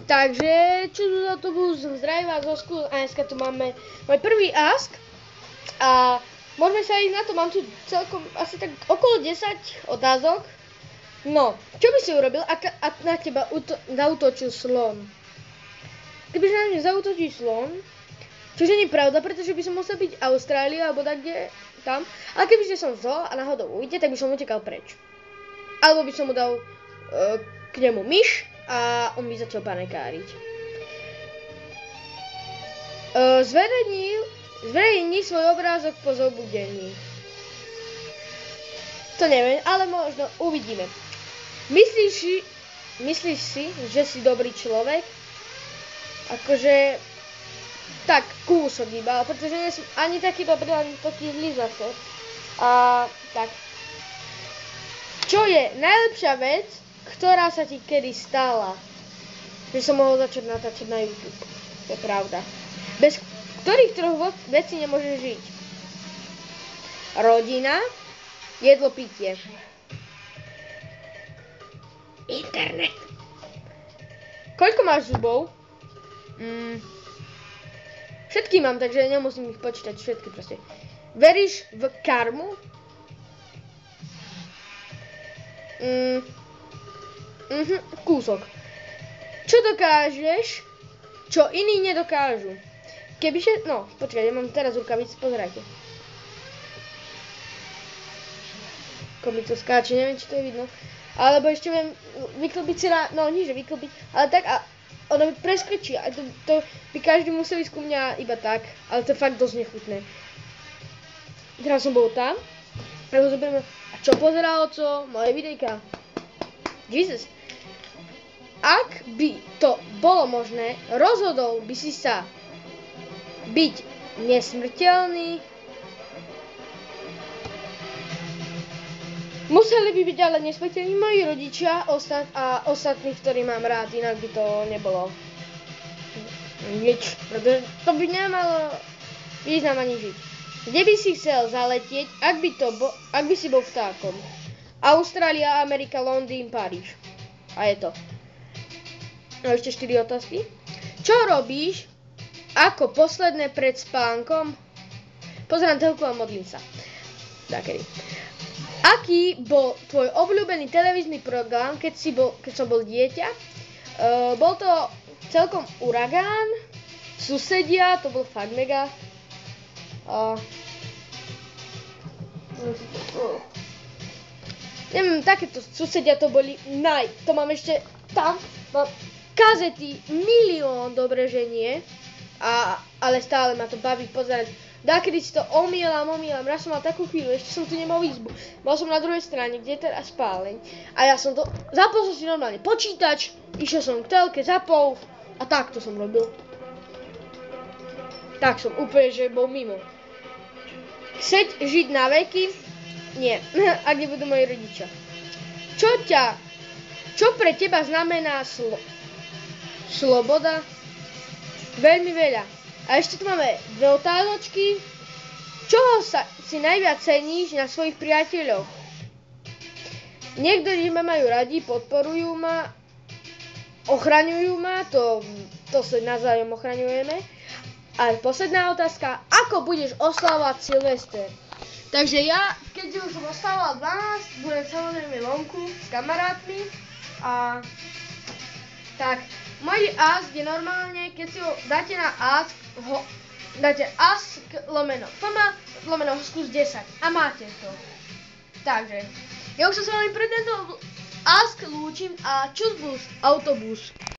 Takže, čo tu za to budú, zdravím vás zo škôl a dneska tu máme môj prvý ask a môžeme sa ísť na to, mám tu celkom asi tak okolo 10 otázok. No, čo by si urobil, ak na teba zaútočil slon? Kebyže na mňa zaútočí slon, čože nie je pravda, pretože by som musel byť Austrália alebo tak kde tam, ale kebyže som zoo a náhodou ujde, tak by som utekal preč. Alebo by som mu dal k nemu myš a on by začal panikáriť. Zverejni svoj obrázok po zobudení. To neviem, ale možno uvidíme. Myslíš si, že si dobrý človek? Akože tak kúsok iba, pretože nie som ani taký dobrý, ani taký zlý zase. A tak. Čo je najlepšia vec, ktorá sa ti kedy stala? Že som mohol začať natáčať na YouTube. To je pravda. Bez ktorých troch vecí nemôžeš žiť? Rodina, jedlo, pitie. Internet. Koľko máš zubov? Všetky mám, takže nemusím ich počítať. Všetky proste. Veríš v karmu? Kúsok. Čo dokážeš, čo iní nedokážu? Kebyže, no, počkaj, ja mám teraz rukavice, pozerajte. Ako mi to skáče, neviem, či to je vidno. Alebo ešte viem vyklbiť si no nie, že vyklbiť, ale tak a ono mi preskočí. A to by každý musel ísť ku mňa iba tak, ale to je fakt dosť nechutné. Teraz som bol tam, tak ho zoberieme. A čo pozeral oco? Moje videjka. Jesus. Ak by to bolo možné, rozhodol by si sa byť nesmrteľný. Museli by byť ale nesmrteľní moji rodičia a ostatných, ktorí mám rád, inak by to nebolo nič, pretože to by nemalo význam ani žiť. Kde by si chcel zaletieť, ak by si bol vtákom? Austrália, Amerika, Londýn, Paríž. A je to. A ešte 4 otázky. Čo robíš ako posledné pred spánkom? Pozerám telku a modlím sa. Takedy. Aký bol tvoj obľúbený televízny program, keď som bol dieťa? Bol to celkom Uragán, Susedia, to bol fakt mega. Neviem, takéto Susedia to boli to mám ešte tam, mám kazety, milión, dobre, že nie, ale stále ma to baví pozerať. Dákedy si to omielam, raz som mal takú chvíľu, ešte som tu nemal izbu. Bol som na druhej strane, kde je teraz spáleň. A ja som to, zapol som si normálne počítač, išiel som k telke, zapol a takto som robil. Tak som úplne, že bol mimo. Chceť žiť na veky? Nie, ak nebudú moji rodičia. Čo pre teba znamená sloboda? Veľmi veľa. A ešte tu máme 2 otázočky. Čoho si najviac ceníš na svojich priateľoch? Niektorí ma majú radi, podporujú ma, ochraňujú ma, to sa navzájom ochraňujeme. A posledná otázka, ako budeš oslavovať Silvester? Takže ja, keď už som oslavoval 12, budem samozrejme vonku s kamarátmi a tak. Môj ask je normálne, keď si ho dáte na ask, dáte ask lomeno fama lomeno skús 10 a máte to. Takže, ja už sa s vami pre tento ask lúčim a čus bus, autobus.